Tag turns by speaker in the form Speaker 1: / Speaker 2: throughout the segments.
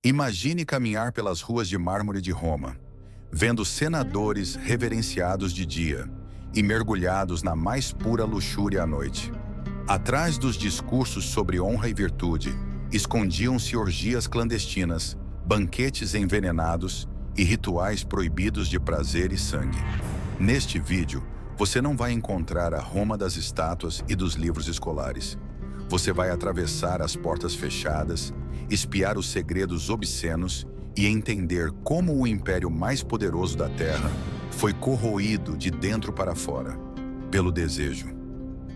Speaker 1: Imagine caminhar pelas ruas de mármore de Roma, vendo senadores reverenciados de dia e mergulhados na mais pura luxúria à noite. Atrás dos discursos sobre honra e virtude, escondiam-se orgias clandestinas, banquetes envenenados e rituais proibidos de prazer e sangue. Neste vídeo, você não vai encontrar a Roma das estátuas e dos livros escolares. Você vai atravessar as portas fechadas, espiar os segredos obscenos e entender como o império mais poderoso da Terra foi corroído de dentro para fora, pelo desejo.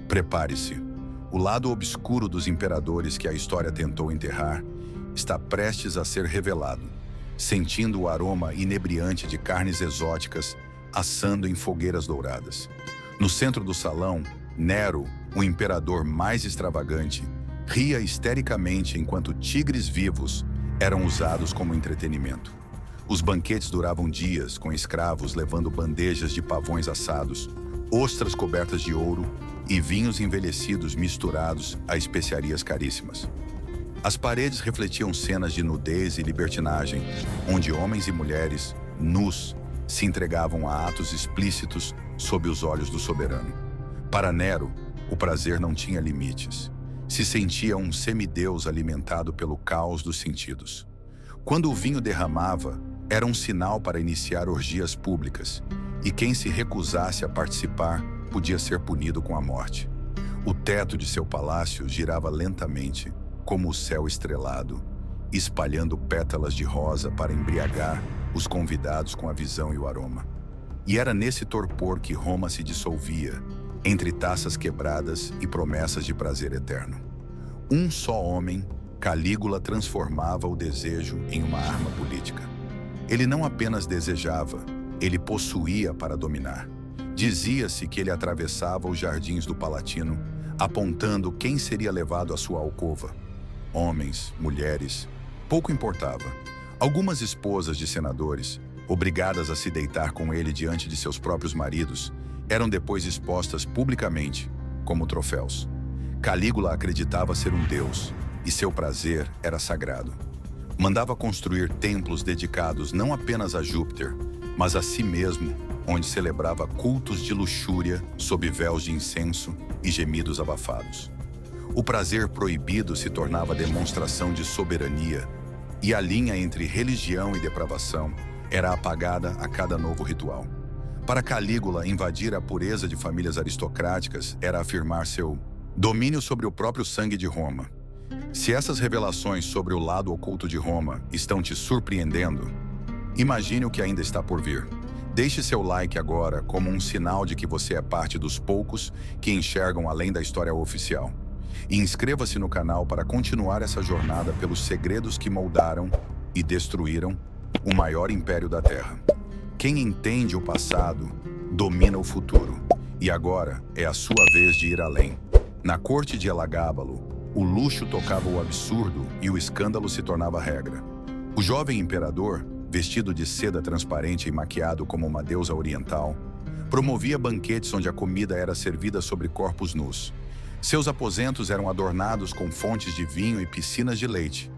Speaker 1: Prepare-se. O lado obscuro dos imperadores que a história tentou enterrar está prestes a ser revelado, sentindo o aroma inebriante de carnes exóticas assando em fogueiras douradas. No centro do salão, Nero, o imperador mais extravagante, ria histericamente enquanto tigres vivos eram usados como entretenimento. Os banquetes duravam dias, com escravos levando bandejas de pavões assados, ostras cobertas de ouro e vinhos envelhecidos misturados a especiarias caríssimas. As paredes refletiam cenas de nudez e libertinagem, onde homens e mulheres, nus, se entregavam a atos explícitos sob os olhos do soberano. Para Nero, o prazer não tinha limites. Se sentia um semideus alimentado pelo caos dos sentidos. Quando o vinho derramava, era um sinal para iniciar orgias públicas, e quem se recusasse a participar podia ser punido com a morte. O teto de seu palácio girava lentamente, como o céu estrelado, espalhando pétalas de rosa para embriagar os convidados com a visão e o aroma. E era nesse torpor que Roma se dissolvia, entre taças quebradas e promessas de prazer eterno. Um só homem, Calígula, transformava o desejo em uma arma política. Ele não apenas desejava, ele possuía para dominar. Dizia-se que ele atravessava os jardins do Palatino, apontando quem seria levado à sua alcova. Homens, mulheres, pouco importava. Algumas esposas de senadores, obrigadas a se deitar com ele diante de seus próprios maridos, eram depois expostas publicamente como troféus. Calígula acreditava ser um deus, e seu prazer era sagrado. Mandava construir templos dedicados não apenas a Júpiter, mas a si mesmo, onde celebrava cultos de luxúria sob véus de incenso e gemidos abafados. O prazer proibido se tornava demonstração de soberania, e a linha entre religião e depravação era apagada a cada novo ritual. Para Calígula, invadir a pureza de famílias aristocráticas era afirmar seu domínio sobre o próprio sangue de Roma. Se essas revelações sobre o lado oculto de Roma estão te surpreendendo, imagine o que ainda está por vir. Deixe seu like agora como um sinal de que você é parte dos poucos que enxergam além da história oficial. E inscreva-se no canal para continuar essa jornada pelos segredos que moldaram e destruíram o maior império da Terra. Quem entende o passado, domina o futuro. E agora é a sua vez de ir além. Na corte de Elagábalo, o luxo tocava o absurdo e o escândalo se tornava regra. O jovem imperador, vestido de seda transparente e maquiado como uma deusa oriental, promovia banquetes onde a comida era servida sobre corpos nus. Seus aposentos eram adornados com fontes de vinho e piscinas de leite,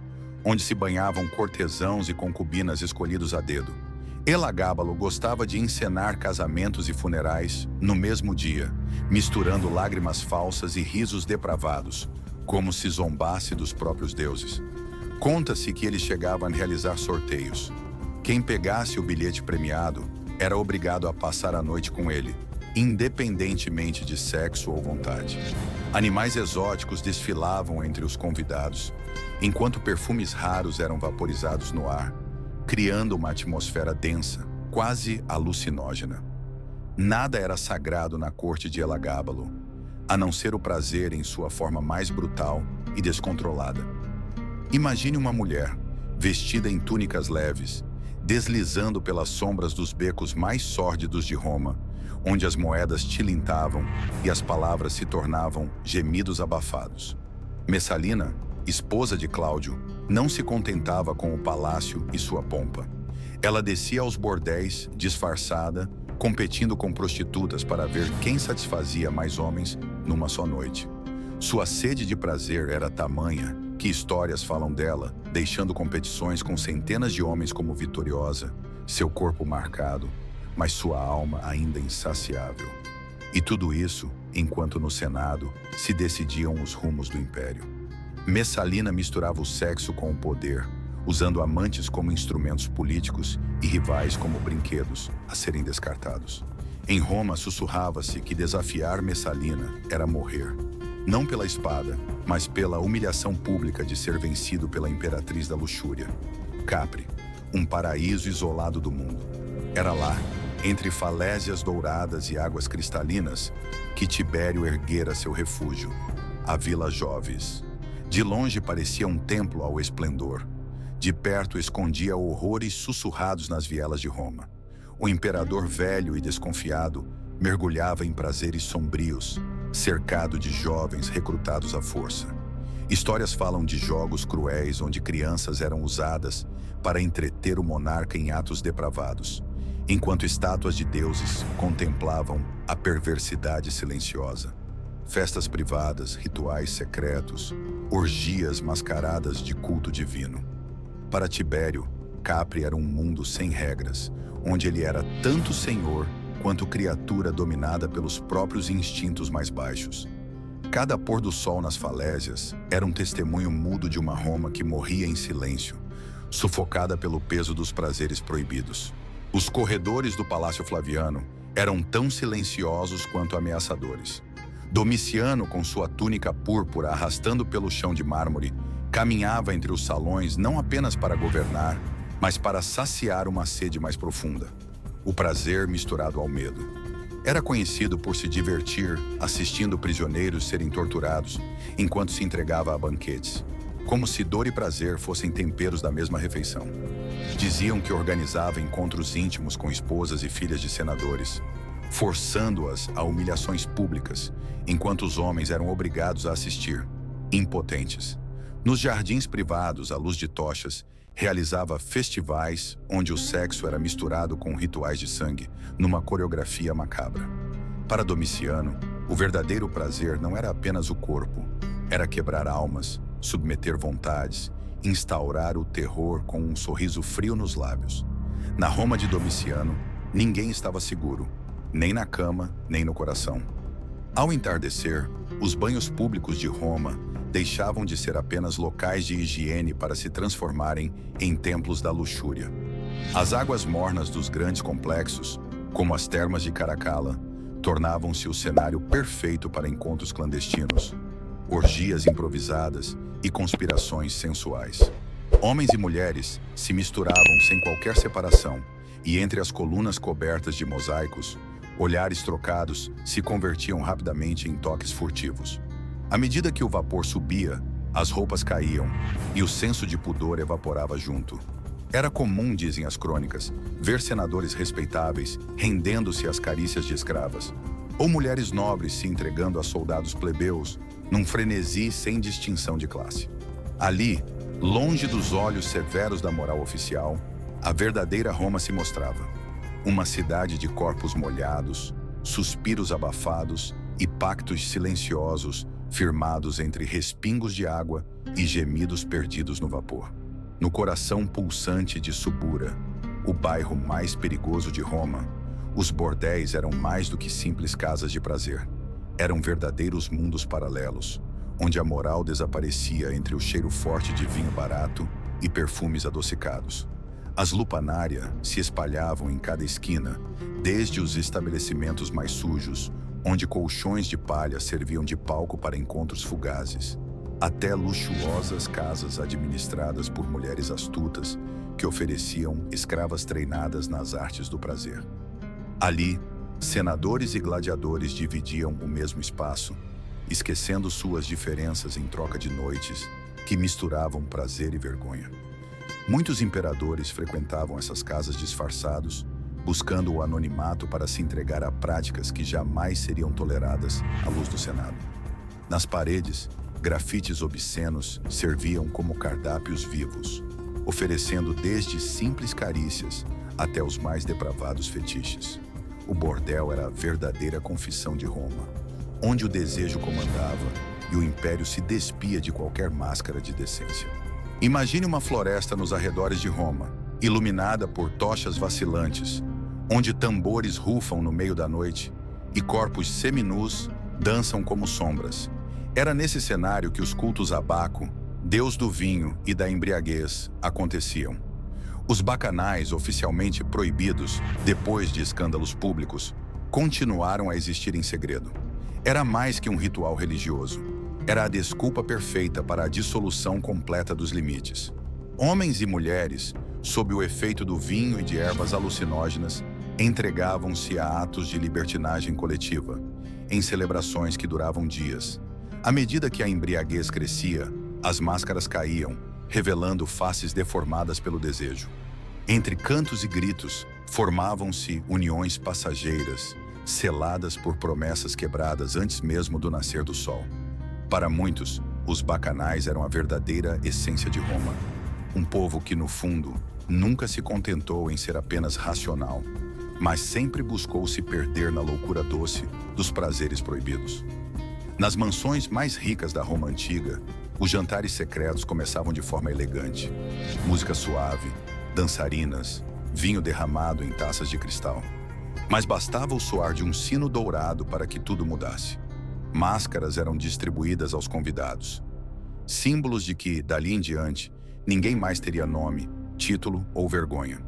Speaker 1: onde se banhavam cortesãos e concubinas escolhidos a dedo. Elagábalo gostava de encenar casamentos e funerais no mesmo dia, misturando lágrimas falsas e risos depravados, como se zombasse dos próprios deuses. Conta-se que ele chegava a realizar sorteios. Quem pegasse o bilhete premiado era obrigado a passar a noite com ele, independentemente de sexo ou vontade. Animais exóticos desfilavam entre os convidados, enquanto perfumes raros eram vaporizados no ar, criando uma atmosfera densa, quase alucinógena. Nada era sagrado na corte de Elagábalo, a não ser o prazer em sua forma mais brutal e descontrolada. Imagine uma mulher, vestida em túnicas leves, deslizando pelas sombras dos becos mais sórdidos de Roma, onde as moedas tilintavam e as palavras se tornavam gemidos abafados. Messalina, esposa de Cláudio, não se contentava com o palácio e sua pompa. Ela descia aos bordéis, disfarçada, competindo com prostitutas para ver quem satisfazia mais homens numa só noite. Sua sede de prazer era tamanha que histórias falam dela deixando competições com centenas de homens como vitoriosa, seu corpo marcado, mas sua alma ainda insaciável. E tudo isso enquanto no Senado se decidiam os rumos do império. Messalina misturava o sexo com o poder, usando amantes como instrumentos políticos e rivais como brinquedos a serem descartados. Em Roma, sussurrava-se que desafiar Messalina era morrer, não pela espada, mas pela humilhação pública de ser vencido pela imperatriz da luxúria. Capri, um paraíso isolado do mundo. Era lá, entre falésias douradas e águas cristalinas, que Tibério erguera seu refúgio, a Vila Jovis. De longe parecia um templo ao esplendor. De perto escondia horrores sussurrados nas vielas de Roma. O imperador velho e desconfiado mergulhava em prazeres sombrios, cercado de jovens recrutados à força. Histórias falam de jogos cruéis onde crianças eram usadas para entreter o monarca em atos depravados, enquanto estátuas de deuses contemplavam a perversidade silenciosa. Festas privadas, rituais secretos, orgias mascaradas de culto divino. Para Tibério, Capri era um mundo sem regras, onde ele era tanto senhor quanto criatura dominada pelos próprios instintos mais baixos. Cada pôr do sol nas falésias era um testemunho mudo de uma Roma que morria em silêncio, sufocada pelo peso dos prazeres proibidos. Os corredores do Palácio Flaviano eram tão silenciosos quanto ameaçadores. Domiciano, com sua túnica púrpura arrastando pelo chão de mármore, caminhava entre os salões não apenas para governar, mas para saciar uma sede mais profunda, o prazer misturado ao medo. Era conhecido por se divertir assistindo prisioneiros serem torturados enquanto se entregava a banquetes, como se dor e prazer fossem temperos da mesma refeição. Diziam que organizava encontros íntimos com esposas e filhas de senadores, forçando-as a humilhações públicas, enquanto os homens eram obrigados a assistir, impotentes. Nos jardins privados, à luz de tochas, realizava festivais onde o sexo era misturado com rituais de sangue, numa coreografia macabra. Para Domiciano, o verdadeiro prazer não era apenas o corpo, era quebrar almas, submeter vontades, instaurar o terror com um sorriso frio nos lábios. Na Roma de Domiciano, ninguém estava seguro, nem na cama, nem no coração. Ao entardecer, os banhos públicos de Roma deixavam de ser apenas locais de higiene para se transformarem em templos da luxúria. As águas mornas dos grandes complexos, como as termas de Caracalla, tornavam-se o cenário perfeito para encontros clandestinos, orgias improvisadas e conspirações sensuais. Homens e mulheres se misturavam sem qualquer separação, e entre as colunas cobertas de mosaicos, olhares trocados se convertiam rapidamente em toques furtivos. À medida que o vapor subia, as roupas caíam e o senso de pudor evaporava junto. Era comum, dizem as crônicas, ver senadores respeitáveis rendendo-se às carícias de escravas, ou mulheres nobres se entregando a soldados plebeus num frenesi sem distinção de classe. Ali, longe dos olhos severos da moral oficial, a verdadeira Roma se mostrava. Uma cidade de corpos molhados, suspiros abafados e pactos silenciosos firmados entre respingos de água e gemidos perdidos no vapor. No coração pulsante de Subura, o bairro mais perigoso de Roma, os bordéis eram mais do que simples casas de prazer. Eram verdadeiros mundos paralelos, onde a moral desaparecia entre o cheiro forte de vinho barato e perfumes adocicados. As lupanária se espalhavam em cada esquina, desde os estabelecimentos mais sujos, onde colchões de palha serviam de palco para encontros fugazes, até luxuosas casas administradas por mulheres astutas que ofereciam escravas treinadas nas artes do prazer. Ali, senadores e gladiadores dividiam o mesmo espaço, esquecendo suas diferenças em troca de noites que misturavam prazer e vergonha. Muitos imperadores frequentavam essas casas disfarçados, buscando o anonimato para se entregar a práticas que jamais seriam toleradas à luz do Senado. Nas paredes, grafites obscenos serviam como cardápios vivos, oferecendo desde simples carícias até os mais depravados fetiches. O bordel era a verdadeira confissão de Roma, onde o desejo comandava e o império se despia de qualquer máscara de decência. Imagine uma floresta nos arredores de Roma, iluminada por tochas vacilantes, onde tambores rufam no meio da noite e corpos seminus dançam como sombras. Era nesse cenário que os cultos a Baco, deus do vinho e da embriaguez, aconteciam. Os bacanais, oficialmente proibidos depois de escândalos públicos, continuaram a existir em segredo. Era mais que um ritual religioso. Era a desculpa perfeita para a dissolução completa dos limites. Homens e mulheres, sob o efeito do vinho e de ervas alucinógenas, entregavam-se a atos de libertinagem coletiva, em celebrações que duravam dias. À medida que a embriaguez crescia, as máscaras caíam, revelando faces deformadas pelo desejo. Entre cantos e gritos, formavam-se uniões passageiras, seladas por promessas quebradas antes mesmo do nascer do sol. Para muitos, os bacanais eram a verdadeira essência de Roma. Um povo que, no fundo, nunca se contentou em ser apenas racional, mas sempre buscou se perder na loucura doce dos prazeres proibidos. Nas mansões mais ricas da Roma antiga, os jantares secretos começavam de forma elegante. Música suave, dançarinas, vinho derramado em taças de cristal. Mas bastava o soar de um sino dourado para que tudo mudasse. Máscaras eram distribuídas aos convidados. Símbolos de que, dali em diante, ninguém mais teria nome, título ou vergonha.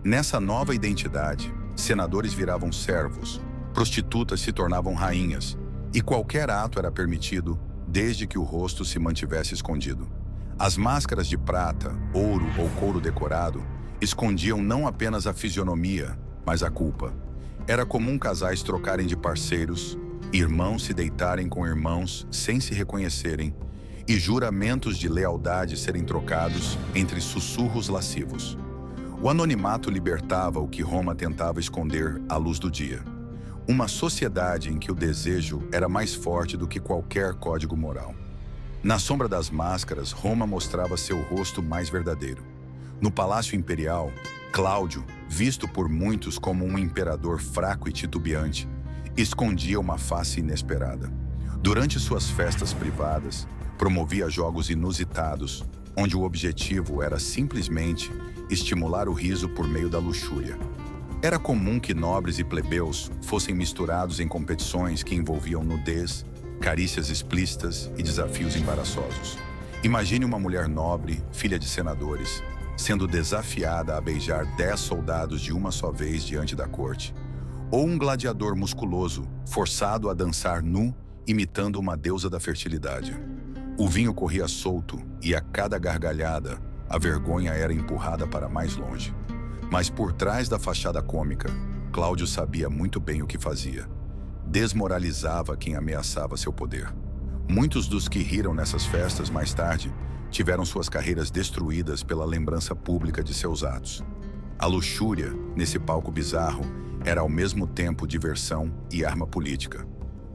Speaker 1: Nessa nova identidade, senadores viravam servos, prostitutas se tornavam rainhas, e qualquer ato era permitido, desde que o rosto se mantivesse escondido. As máscaras de prata, ouro ou couro decorado escondiam não apenas a fisionomia, mas a culpa. Era comum casais trocarem de parceiros, irmãos se deitarem com irmãos sem se reconhecerem, e juramentos de lealdade serem trocados entre sussurros lascivos. O anonimato libertava o que Roma tentava esconder à luz do dia. Uma sociedade em que o desejo era mais forte do que qualquer código moral. Na sombra das máscaras, Roma mostrava seu rosto mais verdadeiro. No Palácio Imperial, Cláudio, visto por muitos como um imperador fraco e titubeante, escondia uma face inesperada. Durante suas festas privadas, promovia jogos inusitados, onde o objetivo era simplesmente estimular o riso por meio da luxúria. Era comum que nobres e plebeus fossem misturados em competições que envolviam nudez, carícias explícitas e desafios embaraçosos. Imagine uma mulher nobre, filha de senadores, sendo desafiada a beijar 10 soldados de uma só vez diante da corte. Ou um gladiador musculoso, forçado a dançar nu, imitando uma deusa da fertilidade. O vinho corria solto e a cada gargalhada, a vergonha era empurrada para mais longe. Mas por trás da fachada cômica, Cláudio sabia muito bem o que fazia. Desmoralizava quem ameaçava seu poder. Muitos dos que riram nessas festas mais tarde tiveram suas carreiras destruídas pela lembrança pública de seus atos. A luxúria, nesse palco bizarro, era ao mesmo tempo diversão e arma política.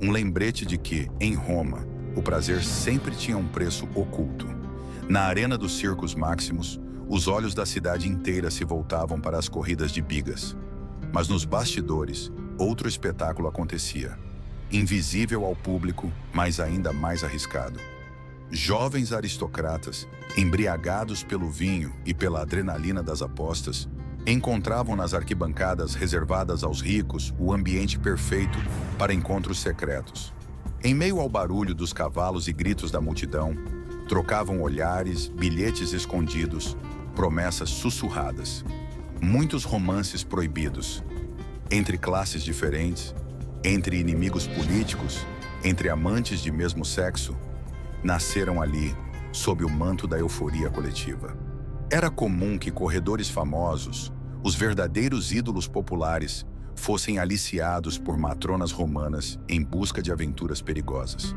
Speaker 1: Um lembrete de que, em Roma, o prazer sempre tinha um preço oculto. Na arena dos Circus Maximus, os olhos da cidade inteira se voltavam para as corridas de bigas. Mas nos bastidores, outro espetáculo acontecia. Invisível ao público, mas ainda mais arriscado. Jovens aristocratas, embriagados pelo vinho e pela adrenalina das apostas, encontravam nas arquibancadas reservadas aos ricos o ambiente perfeito para encontros secretos. Em meio ao barulho dos cavalos e gritos da multidão, trocavam olhares, bilhetes escondidos, promessas sussurradas. Muitos romances proibidos, entre classes diferentes, entre inimigos políticos, entre amantes de mesmo sexo, nasceram ali, sob o manto da euforia coletiva. Era comum que corredores famosos, os verdadeiros ídolos populares, fossem aliciados por matronas romanas em busca de aventuras perigosas.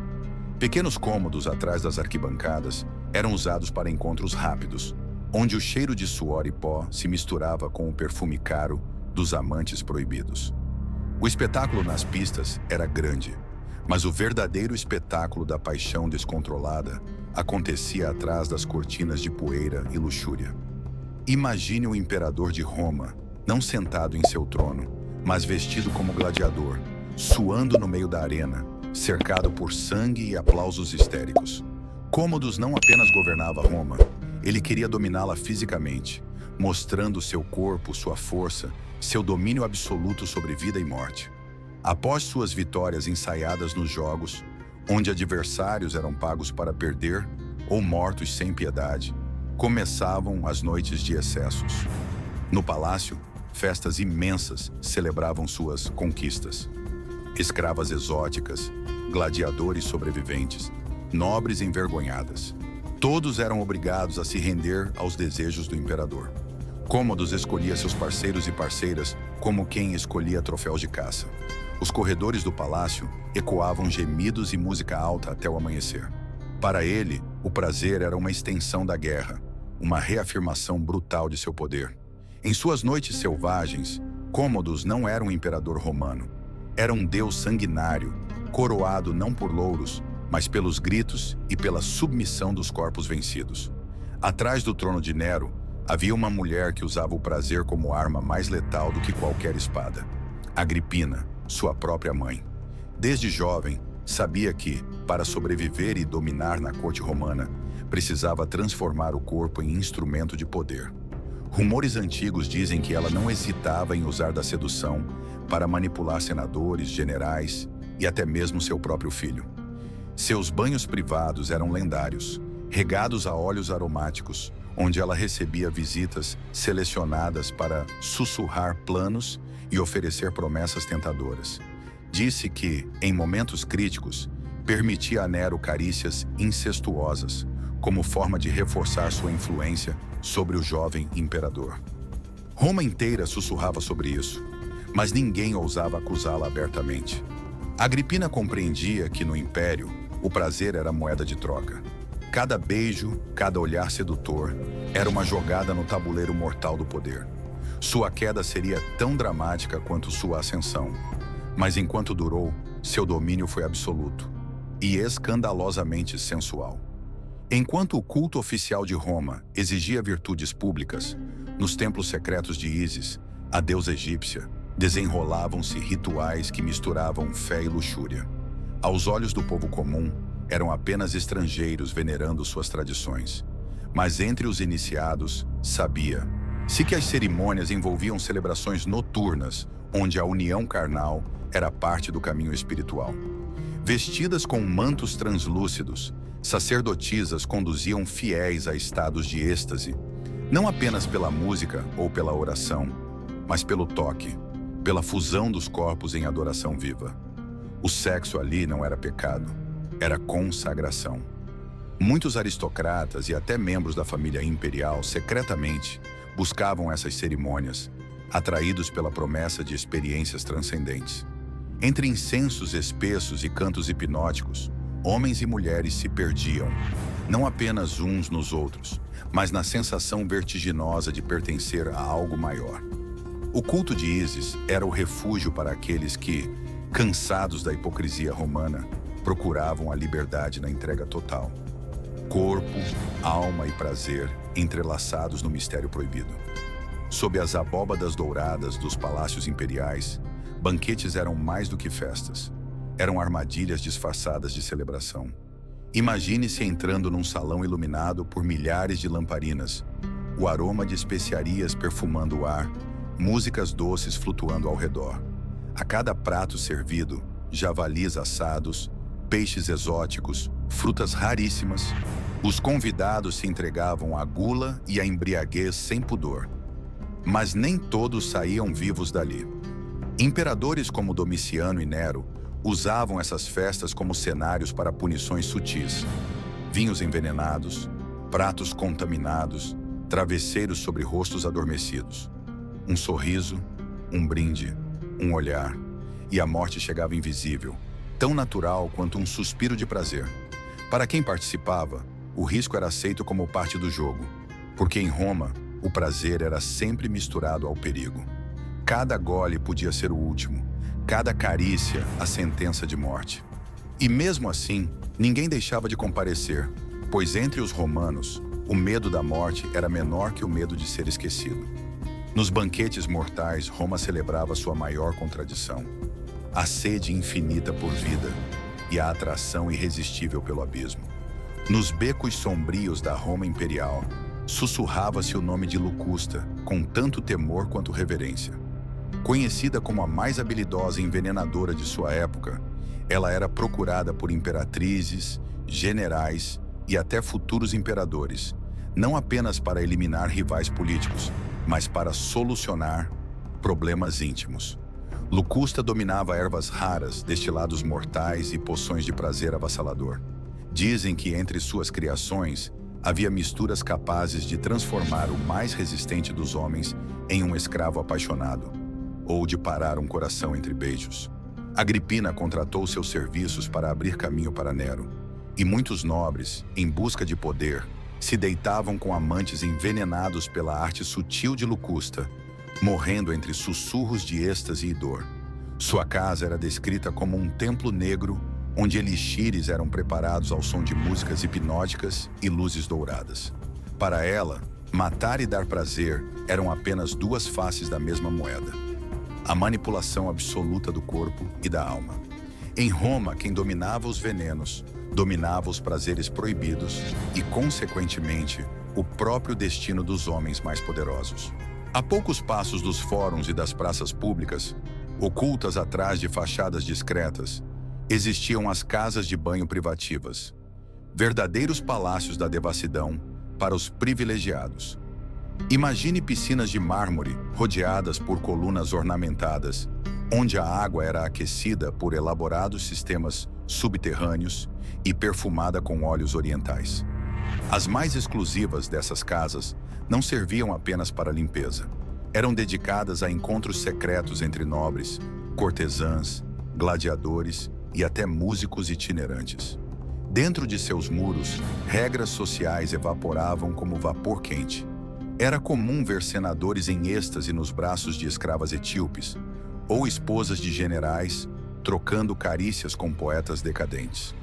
Speaker 1: Pequenos cômodos atrás das arquibancadas eram usados para encontros rápidos, onde o cheiro de suor e pó se misturava com o perfume caro dos amantes proibidos. O espetáculo nas pistas era grande, mas o verdadeiro espetáculo da paixão descontrolada acontecia atrás das cortinas de poeira e luxúria. Imagine o imperador de Roma, não sentado em seu trono, mas vestido como gladiador, suando no meio da arena, cercado por sangue e aplausos histéricos. Cômodos não apenas governava Roma, Ele queria dominá-la fisicamente, mostrando seu corpo, sua força, seu domínio absoluto sobre vida e morte. Após suas vitórias ensaiadas nos jogos, onde adversários eram pagos para perder ou mortos sem piedade, começavam as noites de excessos. No palácio, festas imensas celebravam suas conquistas. Escravas exóticas, gladiadores sobreviventes, nobres envergonhadas. Todos eram obrigados a se render aos desejos do imperador. Cômodos escolhia seus parceiros e parceiras como quem escolhia troféus de caça. Os corredores do palácio ecoavam gemidos e música alta até o amanhecer. Para ele, o prazer era uma extensão da guerra, uma reafirmação brutal de seu poder. Em suas noites selvagens, Cômodos não era um imperador romano. Era um deus sanguinário, coroado não por louros, mas pelos gritos e pela submissão dos corpos vencidos. Atrás do trono de Nero, havia uma mulher que usava o prazer como arma mais letal do que qualquer espada. Agrippina, sua própria mãe. Desde jovem, sabia que, para sobreviver e dominar na corte romana, precisava transformar o corpo em instrumento de poder. Rumores antigos dizem que ela não hesitava em usar da sedução para manipular senadores, generais e até mesmo seu próprio filho. Seus banhos privados eram lendários, regados a óleos aromáticos, onde ela recebia visitas selecionadas para sussurrar planos e oferecer promessas tentadoras. Disse que, em momentos críticos, permitia a Nero carícias incestuosas, como forma de reforçar sua influência sobre o jovem imperador. Roma inteira sussurrava sobre isso, mas ninguém ousava acusá-la abertamente. Agrippina compreendia que no império, o prazer era moeda de troca. Cada beijo, cada olhar sedutor, era uma jogada no tabuleiro mortal do poder. Sua queda seria tão dramática quanto sua ascensão, mas enquanto durou, seu domínio foi absoluto e escandalosamente sensual. Enquanto o culto oficial de Roma exigia virtudes públicas, nos templos secretos de Ísis, a deusa egípcia, desenrolavam-se rituais que misturavam fé e luxúria. Aos olhos do povo comum, eram apenas estrangeiros venerando suas tradições. Mas entre os iniciados, sabia-se que as cerimônias envolviam celebrações noturnas, onde a união carnal era parte do caminho espiritual. Vestidas com mantos translúcidos, sacerdotisas conduziam fiéis a estados de êxtase, não apenas pela música ou pela oração, mas pelo toque, pela fusão dos corpos em adoração viva. O sexo ali não era pecado, era consagração. Muitos aristocratas e até membros da família imperial secretamente buscavam essas cerimônias, atraídos pela promessa de experiências transcendentes. Entre incensos espessos e cantos hipnóticos, homens e mulheres se perdiam, não apenas uns nos outros, mas na sensação vertiginosa de pertencer a algo maior. O culto de Ísis era o refúgio para aqueles que, cansados da hipocrisia romana, procuravam a liberdade na entrega total. Corpo, alma e prazer entrelaçados no mistério proibido. Sob as abóbadas douradas dos palácios imperiais, banquetes eram mais do que festas. Eram armadilhas disfarçadas de celebração. Imagine-se entrando num salão iluminado por milhares de lamparinas, o aroma de especiarias perfumando o ar, músicas doces flutuando ao redor. A cada prato servido, javalis assados, peixes exóticos, frutas raríssimas, os convidados se entregavam à gula e à embriaguez sem pudor. Mas nem todos saíam vivos dali. Imperadores como Domiciano e Nero usavam essas festas como cenários para punições sutis. Vinhos envenenados, pratos contaminados, travesseiros sobre rostos adormecidos. Um sorriso, um brinde, um olhar, e a morte chegava invisível, tão natural quanto um suspiro de prazer. Para quem participava, o risco era aceito como parte do jogo, porque em Roma, o prazer era sempre misturado ao perigo. Cada gole podia ser o último, cada carícia a sentença de morte. E mesmo assim, ninguém deixava de comparecer, pois entre os romanos, o medo da morte era menor que o medo de ser esquecido. Nos banquetes mortais, Roma celebrava sua maior contradição: a sede infinita por vida e a atração irresistível pelo abismo. Nos becos sombrios da Roma imperial, sussurrava-se o nome de Locusta, com tanto temor quanto reverência. Conhecida como a mais habilidosa envenenadora de sua época, ela era procurada por imperatrizes, generais e até futuros imperadores, não apenas para eliminar rivais políticos, mas para solucionar problemas íntimos. Locusta dominava ervas raras, destilados mortais e poções de prazer avassalador. Dizem que entre suas criações havia misturas capazes de transformar o mais resistente dos homens em um escravo apaixonado, ou de parar um coração entre beijos. Agripina contratou seus serviços para abrir caminho para Nero, e muitos nobres, em busca de poder, se deitavam com amantes envenenados pela arte sutil de Locusta, morrendo entre sussurros de êxtase e dor. Sua casa era descrita como um templo negro, onde elixires eram preparados ao som de músicas hipnóticas e luzes douradas. Para ela, matar e dar prazer eram apenas duas faces da mesma moeda: a manipulação absoluta do corpo e da alma. Em Roma, quem dominava os venenos, dominava os prazeres proibidos e, consequentemente, o próprio destino dos homens mais poderosos. A poucos passos dos fóruns e das praças públicas, ocultas atrás de fachadas discretas, existiam as casas de banho privativas, verdadeiros palácios da devassidão para os privilegiados. Imagine piscinas de mármore rodeadas por colunas ornamentadas, onde a água era aquecida por elaborados sistemas subterrâneos e perfumada com óleos orientais. As mais exclusivas dessas casas não serviam apenas para limpeza. Eram dedicadas a encontros secretos entre nobres, cortesãs, gladiadores e até músicos itinerantes. Dentro de seus muros, regras sociais evaporavam como vapor quente. Era comum ver senadores em êxtase nos braços de escravas etíopes, ou esposas de generais trocando carícias com poetas decadentes.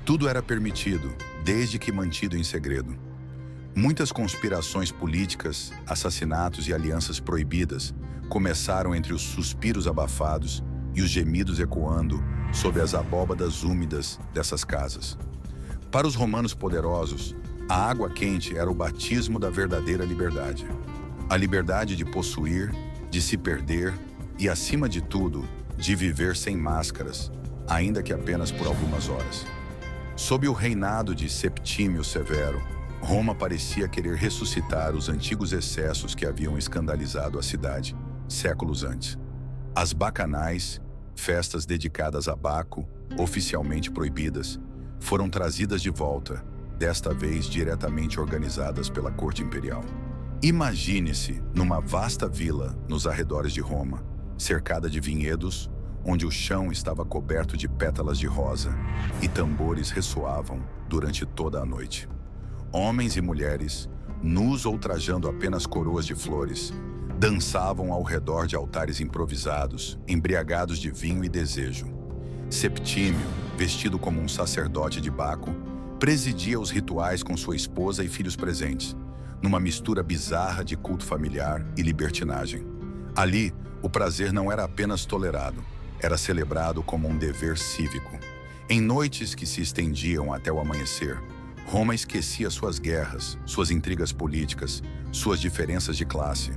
Speaker 1: Tudo era permitido, desde que mantido em segredo. Muitas conspirações políticas, assassinatos e alianças proibidas começaram entre os suspiros abafados e os gemidos ecoando sob as abóbadas úmidas dessas casas. Para os romanos poderosos, a água quente era o batismo da verdadeira liberdade. A liberdade de possuir, de se perder e, acima de tudo, de viver sem máscaras, ainda que apenas por algumas horas. Sob o reinado de Septímio Severo, Roma parecia querer ressuscitar os antigos excessos que haviam escandalizado a cidade séculos antes. As bacanais, festas dedicadas a Baco, oficialmente proibidas, foram trazidas de volta, desta vez diretamente organizadas pela corte imperial. Imagine-se numa vasta vila nos arredores de Roma, cercada de vinhedos, onde o chão estava coberto de pétalas de rosa e tambores ressoavam durante toda a noite. Homens e mulheres, nus ou trajando apenas coroas de flores, dançavam ao redor de altares improvisados, embriagados de vinho e desejo. Septímio, vestido como um sacerdote de Baco, presidia os rituais com sua esposa e filhos presentes, numa mistura bizarra de culto familiar e libertinagem. Ali, o prazer não era apenas tolerado, era celebrado como um dever cívico. Em noites que se estendiam até o amanhecer, Roma esquecia suas guerras, suas intrigas políticas, suas diferenças de classe.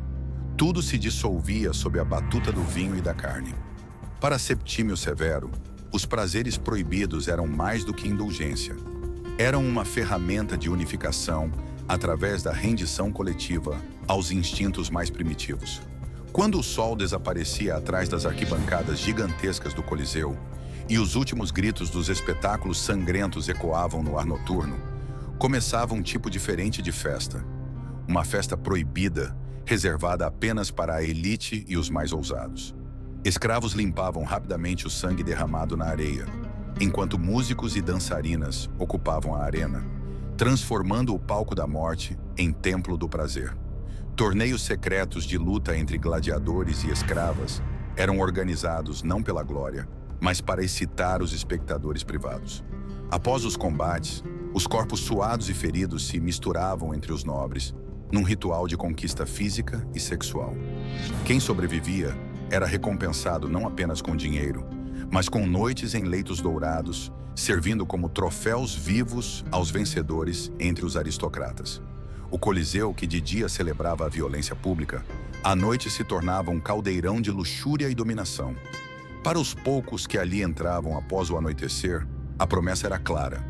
Speaker 1: Tudo se dissolvia sob a batuta do vinho e da carne. Para Septímio Severo, os prazeres proibidos eram mais do que indulgência. Eram uma ferramenta de unificação através da rendição coletiva aos instintos mais primitivos. Quando o sol desaparecia atrás das arquibancadas gigantescas do Coliseu e os últimos gritos dos espetáculos sangrentos ecoavam no ar noturno, começava um tipo diferente de festa. Uma festa proibida, reservada apenas para a elite e os mais ousados. Escravos limpavam rapidamente o sangue derramado na areia, enquanto músicos e dançarinas ocupavam a arena, transformando o palco da morte em templo do prazer. Torneios secretos de luta entre gladiadores e escravas eram organizados não pela glória, mas para excitar os espectadores privados. Após os combates, os corpos suados e feridos se misturavam entre os nobres, num ritual de conquista física e sexual. Quem sobrevivia era recompensado não apenas com dinheiro, mas com noites em leitos dourados, servindo como troféus vivos aos vencedores entre os aristocratas. O Coliseu, que de dia celebrava a violência pública, à noite se tornava um caldeirão de luxúria e dominação. Para os poucos que ali entravam após o anoitecer, a promessa era clara: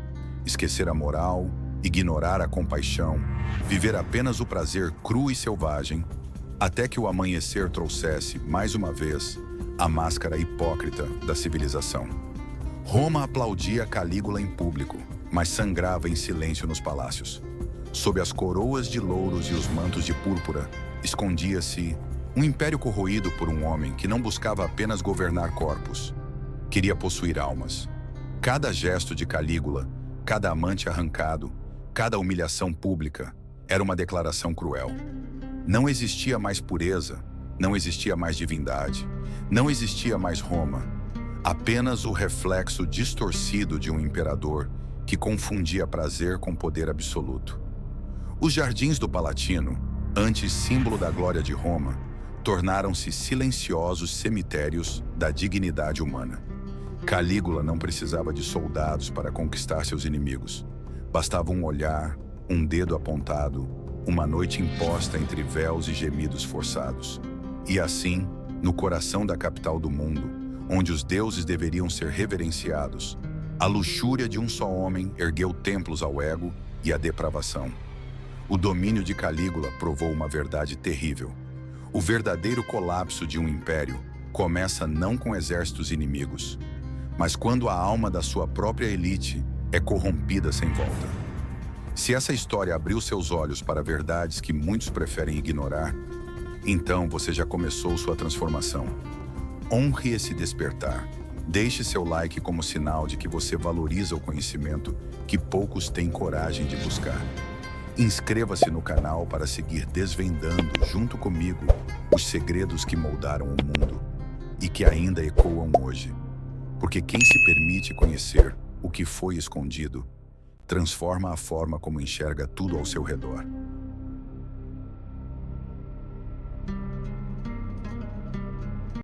Speaker 1: esquecer a moral, ignorar a compaixão, viver apenas o prazer cru e selvagem, até que o amanhecer trouxesse, mais uma vez, a máscara hipócrita da civilização. Roma aplaudia Calígula em público, mas sangrava em silêncio nos palácios. Sob as coroas de louros e os mantos de púrpura, escondia-se um império corroído por um homem que não buscava apenas governar corpos. Queria possuir almas. Cada gesto de Calígula, cada amante arrancado, cada humilhação pública, era uma declaração cruel. Não existia mais pureza, não existia mais divindade, não existia mais Roma. Apenas o reflexo distorcido de um imperador que confundia prazer com poder absoluto. Os jardins do Palatino, antes símbolo da glória de Roma, tornaram-se silenciosos cemitérios da dignidade humana. Calígula não precisava de soldados para conquistar seus inimigos. Bastava um olhar, um dedo apontado, uma noite imposta entre véus e gemidos forçados. E assim, no coração da capital do mundo, onde os deuses deveriam ser reverenciados, a luxúria de um só homem ergueu templos ao ego e à depravação. O domínio de Calígula provou uma verdade terrível. O verdadeiro colapso de um império começa não com exércitos inimigos, mas quando a alma da sua própria elite é corrompida sem volta. Se essa história abriu seus olhos para verdades que muitos preferem ignorar, então você já começou sua transformação. Honre esse despertar. Deixe seu like como sinal de que você valoriza o conhecimento que poucos têm coragem de buscar. Inscreva-se no canal para seguir desvendando, junto comigo, os segredos que moldaram o mundo e que ainda ecoam hoje. Porque quem se permite conhecer o que foi escondido, transforma a forma como enxerga tudo ao seu redor.